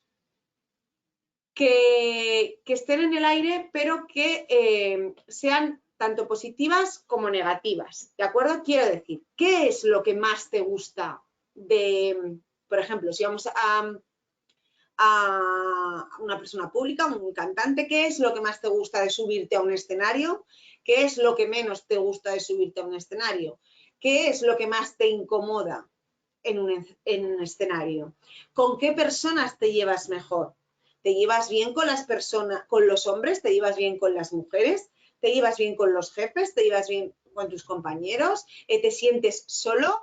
Speaker 1: que estén en el aire, pero que sean tanto positivas como negativas, ¿de acuerdo? Quiero decir, ¿qué es lo que más te gusta de, por ejemplo, si vamos a una persona pública, un cantante, ¿qué es lo que más te gusta de subirte a un escenario? ¿Qué es lo que menos te gusta de subirte a un escenario? ¿Qué es lo que más te incomoda en un escenario? ¿Con qué personas te llevas mejor? ¿Te llevas bien con las personas, con los hombres? ¿Te llevas bien con las mujeres? ¿Te llevas bien con los jefes? ¿Te llevas bien con tus compañeros? ¿Te sientes solo?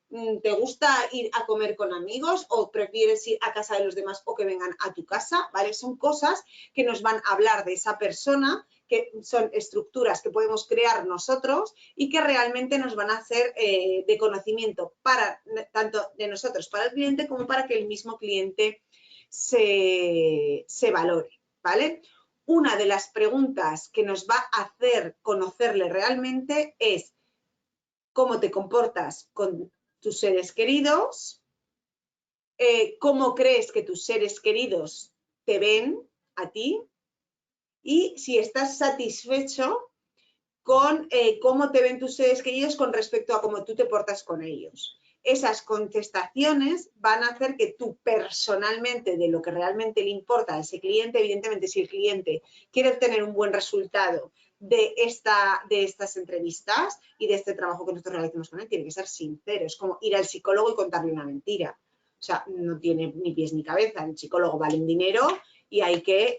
Speaker 1: ¿Te gusta ir a comer con amigos o prefieres ir a casa de los demás o que vengan a tu casa? ¿Vale? Son cosas que nos van a hablar de esa persona, que son estructuras que podemos crear nosotros y que realmente nos van a hacer de conocimiento para tanto de nosotros para el cliente como para que el mismo cliente se valore, ¿vale? Una de las preguntas que nos va a hacer conocerle realmente es cómo te comportas con tus seres queridos, cómo crees que tus seres queridos te ven a ti y si estás satisfecho con cómo te ven tus seres queridos con respecto a cómo tú te portas con ellos. Esas contestaciones van a hacer que tú personalmente, de lo que realmente le importa a ese cliente, evidentemente si el cliente quiere obtener un buen resultado de estas entrevistas y de este trabajo que nosotros realizamos con él, tiene que ser sincero. Es como ir al psicólogo y contarle una mentira. O sea, no tiene ni pies ni cabeza. El psicólogo vale un dinero y hay que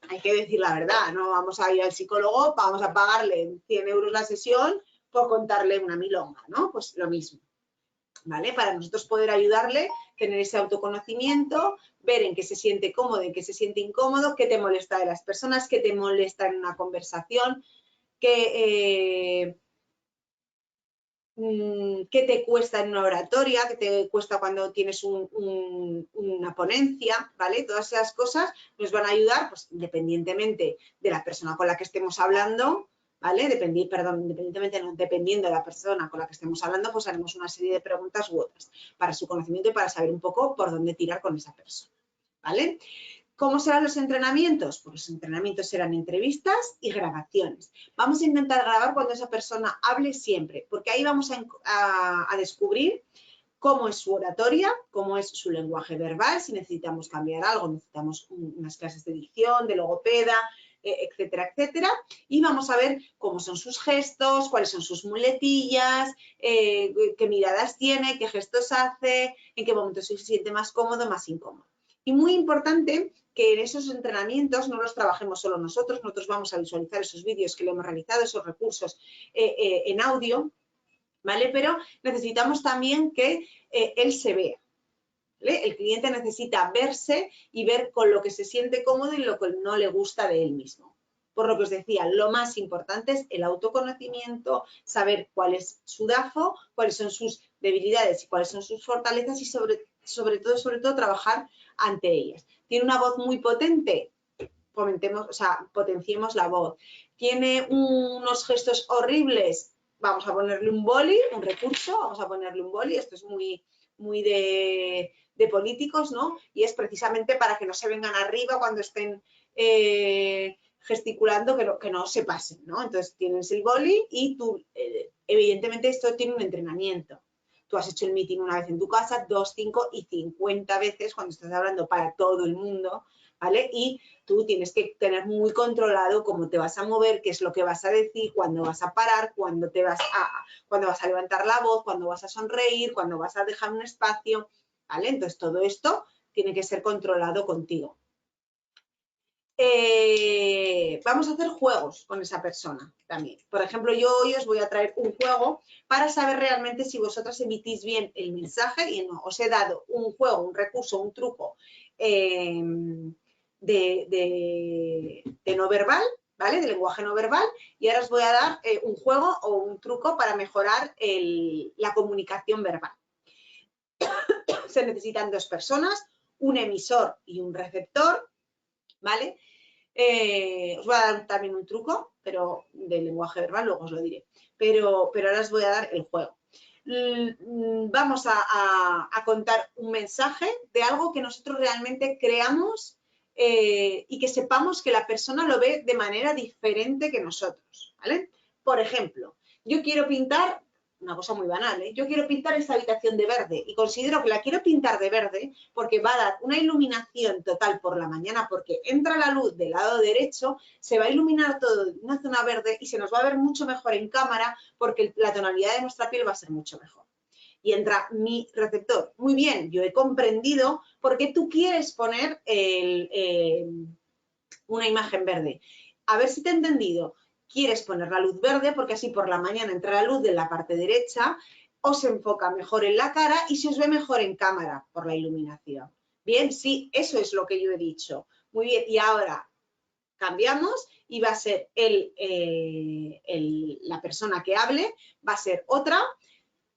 Speaker 1: hay que decir la verdad, no vamos a ir al psicólogo, vamos a pagarle 100 euros la sesión por contarle una milonga, ¿no? Pues lo mismo, ¿vale? Para nosotros poder ayudarle, tener ese autoconocimiento, ver en qué se siente cómodo, en qué se siente incómodo, qué te molesta de las personas, qué te molesta en una conversación, qué te cuesta en una oratoria, qué te cuesta cuando tienes una ponencia, ¿vale? Todas esas cosas nos van a ayudar, pues independientemente de la persona con la que estemos hablando, ¿vale? Dependiendo de la persona con la que estemos hablando, pues haremos una serie de preguntas u otras para su conocimiento y para saber un poco por dónde tirar con esa persona, ¿vale? ¿Cómo serán los entrenamientos? Pues los entrenamientos serán entrevistas y grabaciones. Vamos a intentar grabar cuando esa persona hable siempre, porque ahí vamos a descubrir cómo es su oratoria, cómo es su lenguaje verbal, si necesitamos cambiar algo, necesitamos unas clases de dicción, de logopeda, etcétera, etcétera. Y vamos a ver cómo son sus gestos, cuáles son sus muletillas, qué miradas tiene, qué gestos hace, en qué momento se siente más cómodo, más incómodo. Y muy importante que en esos entrenamientos no los trabajemos solo nosotros vamos a visualizar esos vídeos que le hemos realizado, esos recursos en audio, ¿vale? Pero necesitamos también que él se vea, ¿vale? El cliente necesita verse y ver con lo que se siente cómodo y lo que no le gusta de él mismo. Por lo que os decía, lo más importante es el autoconocimiento, saber cuál es su DAFO, cuáles son sus debilidades y cuáles son sus fortalezas y sobre todo trabajar ante ellas. ¿Tiene una voz muy potente? Potenciemos la voz. ¿Tiene unos gestos horribles? Vamos a ponerle un boli, un recurso, vamos a ponerle un boli, esto es muy de políticos, ¿no? Y es precisamente para que no se vengan arriba cuando estén gesticulando, que no se pasen, ¿no? Entonces tienes el boli y tú, evidentemente esto tiene un entrenamiento. Tú has hecho el meeting una vez en tu casa, 2, 5 y 50 veces cuando estás hablando para todo el mundo, ¿vale? Y tú tienes que tener muy controlado cómo te vas a mover, qué es lo que vas a decir, cuándo vas a parar, cuándo vas a levantar la voz, cuándo vas a sonreír, cuándo vas a dejar un espacio, ¿vale? Entonces todo esto tiene que ser controlado contigo. Vamos a hacer juegos con esa persona también. Por ejemplo, yo hoy os voy a traer un juego para saber realmente si vosotras emitís bien el mensaje y no. Os he dado un juego, un recurso, un truco de no verbal, ¿vale? De lenguaje no verbal, y ahora os voy a dar un juego o un truco para mejorar la comunicación verbal. Se necesitan 2 personas, un emisor y un receptor, ¿vale? Os voy a dar también un truco, pero del lenguaje verbal, luego os lo diré. Pero ahora os voy a dar el juego. Vamos a contar un mensaje de algo que nosotros realmente creamos y que sepamos que la persona lo ve de manera diferente que nosotros, ¿vale? Por ejemplo, yo quiero pintar, una cosa muy banal, ¿eh? Yo quiero pintar esta habitación de verde y considero que la quiero pintar de verde porque va a dar una iluminación total por la mañana porque entra la luz del lado derecho, se va a iluminar todo de una zona verde y se nos va a ver mucho mejor en cámara porque la tonalidad de nuestra piel va a ser mucho mejor. Y entra mi receptor. Muy bien, yo he comprendido por qué tú quieres poner una imagen verde. A ver si te he entendido. Quieres poner la luz verde porque así por la mañana entra la luz de la parte derecha, os enfoca mejor en la cara y se os ve mejor en cámara por la iluminación. Bien, sí, eso es lo que yo he dicho. Muy bien, y ahora cambiamos y va a ser la persona que hable, va a ser otra,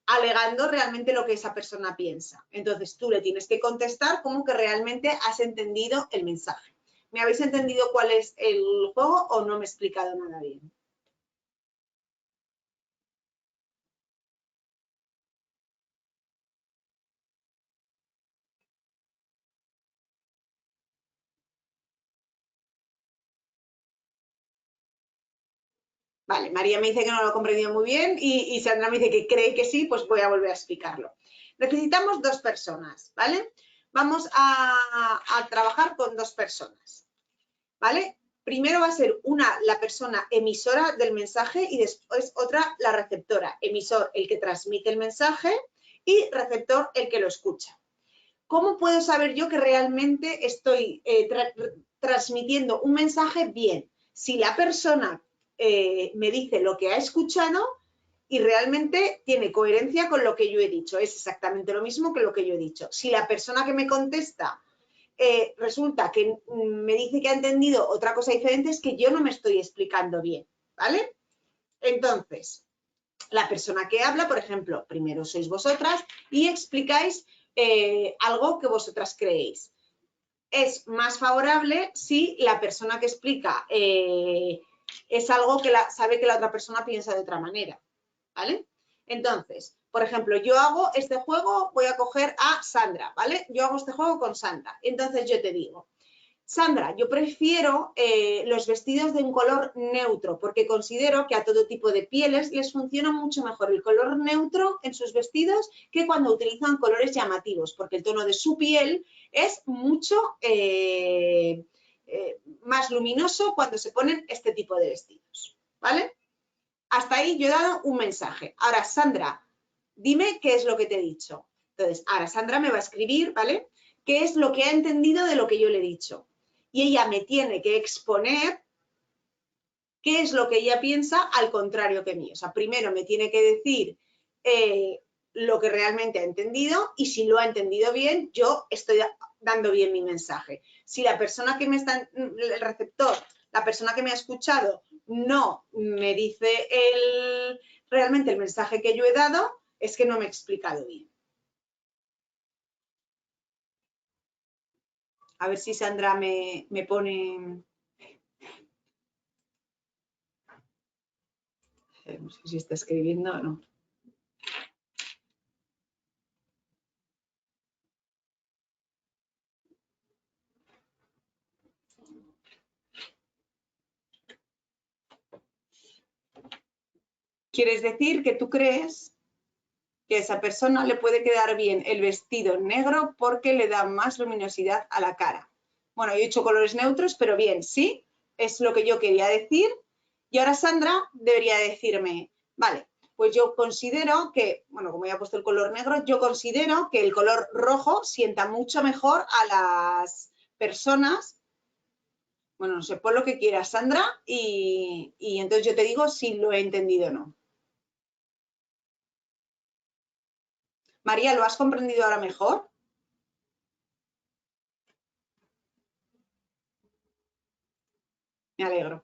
Speaker 1: alegando realmente lo que esa persona piensa. Entonces tú le tienes que contestar como que realmente has entendido el mensaje. ¿Me habéis entendido cuál es el juego o no me he explicado nada bien? Vale, María me dice que no lo ha comprendido muy bien y Sandra me dice que cree que sí, pues voy a volver a explicarlo. Necesitamos 2 personas, ¿vale? Vamos a trabajar con 2 personas, ¿vale? Primero va a ser la persona emisora del mensaje y después otra, la receptora. Emisor, el que transmite el mensaje y receptor, el que lo escucha. ¿Cómo puedo saber yo que realmente estoy transmitiendo un mensaje bien? Si la persona me dice lo que ha escuchado y realmente tiene coherencia con lo que yo he dicho. Es exactamente lo mismo que lo que yo he dicho. Si la persona que me contesta resulta que me dice que ha entendido otra cosa diferente, es que yo no me estoy explicando bien, ¿vale? Entonces, la persona que habla, por ejemplo, primero sois vosotras y explicáis algo que vosotras creéis. Es más favorable si la persona que explica es algo que sabe que la otra persona piensa de otra manera, ¿vale? Entonces, por ejemplo, yo hago este juego, voy a coger a Sandra, ¿vale? Yo hago este juego con Sandra. Entonces yo te digo, Sandra, yo prefiero los vestidos de un color neutro porque considero que a todo tipo de pieles les funciona mucho mejor el color neutro en sus vestidos que cuando utilizan colores llamativos, porque el tono de su piel es mucho más luminoso cuando se ponen este tipo de vestidos, ¿vale? Hasta ahí yo he dado un mensaje. Ahora, Sandra, dime qué es lo que te he dicho. Entonces, ahora Sandra me va a escribir, ¿vale? ¿Qué es lo que ha entendido de lo que yo le he dicho? Y ella me tiene que exponer qué es lo que ella piensa al contrario que mí. O sea, primero me tiene que decir lo que realmente ha entendido y si lo ha entendido bien, yo estoy dando bien mi mensaje. Si la persona que me está, el receptor, la persona que me ha escuchado, no me dice realmente el mensaje que yo he dado, es que no me he explicado bien. A ver si Sandra me pone... No sé si está escribiendo o no. Quieres decir que tú crees que a esa persona le puede quedar bien el vestido negro porque le da más luminosidad a la cara. Bueno, yo he hecho colores neutros, pero bien, sí, es lo que yo quería decir. Y ahora Sandra debería decirme, vale, pues yo considero que, bueno, como ya he puesto el color negro, yo considero que el color rojo sienta mucho mejor a las personas. Bueno, no sé, pon lo que quieras, Sandra, y entonces yo te digo si lo he entendido o no. María, ¿lo has comprendido ahora mejor? Me alegro.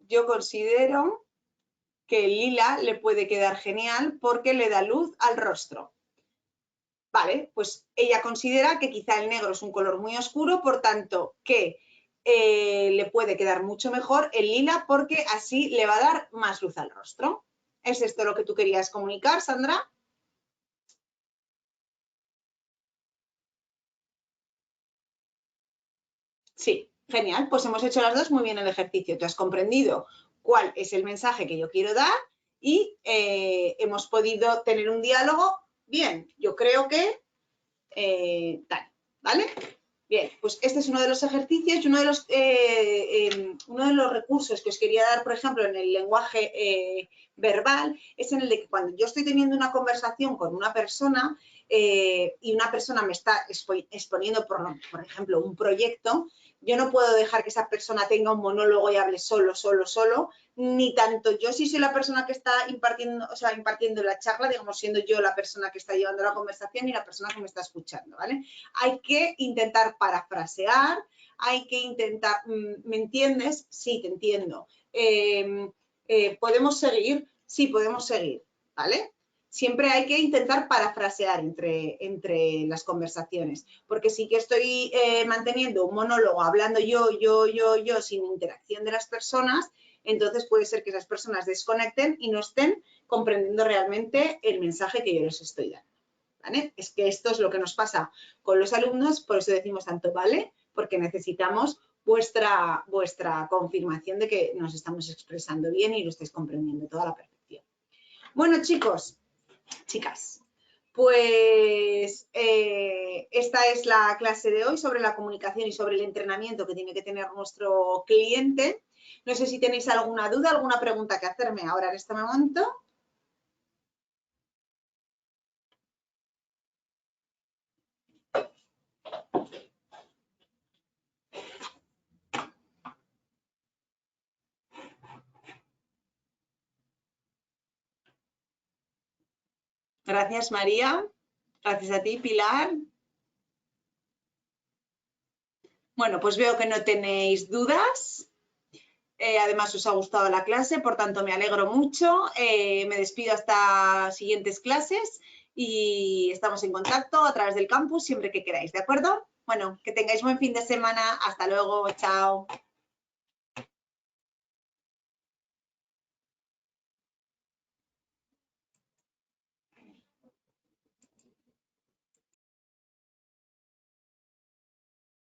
Speaker 1: Yo considero que el lila le puede quedar genial porque le da luz al rostro. Vale, pues ella considera que quizá el negro es un color muy oscuro, por tanto que le puede quedar mucho mejor el lila porque así le va a dar más luz al rostro. ¿Es esto lo que tú querías comunicar, Sandra? Sí, genial. Pues hemos hecho las dos muy bien el ejercicio. Tú has comprendido cuál es el mensaje que yo quiero dar y hemos podido tener un diálogo bien. Yo creo que tal, ¿vale? Bien, pues este es uno de los ejercicios y uno de los recursos que os quería dar, por ejemplo, en el lenguaje verbal, es en el de que cuando yo estoy teniendo una conversación con una persona y una persona me está exponiendo, por ejemplo, un proyecto, yo no puedo dejar que esa persona tenga un monólogo y hable solo, ni tanto yo si soy la persona que está impartiendo, o sea, impartiendo la charla, digamos, siendo yo la persona que está llevando la conversación y la persona que me está escuchando, ¿vale? Hay que intentar parafrasear, hay que intentar, ¿me entiendes? Sí, te entiendo. ¿Podemos seguir? Sí, podemos seguir, ¿vale? Siempre hay que intentar parafrasear entre las conversaciones, porque sí que estoy manteniendo un monólogo, hablando yo, sin interacción de las personas, entonces puede ser que esas personas desconecten y no estén comprendiendo realmente el mensaje que yo les estoy dando. ¿vale? Es que esto es lo que nos pasa con los alumnos, por eso decimos tanto vale, porque necesitamos vuestra confirmación de que nos estamos expresando bien y lo estáis comprendiendo toda la perfección. Bueno, chicos, chicas, pues esta es la clase de hoy sobre la comunicación y sobre el entrenamiento que tiene que tener nuestro cliente. No sé si tenéis alguna duda, alguna pregunta que hacerme ahora en este momento. Gracias, María. Gracias a ti, Pilar. Bueno, pues veo que no tenéis dudas. Además, os ha gustado la clase, por tanto, me alegro mucho. Me despido hasta siguientes clases y estamos en contacto a través del campus siempre que queráis, ¿de acuerdo? Bueno, que tengáis buen fin de semana. Hasta luego. Chao.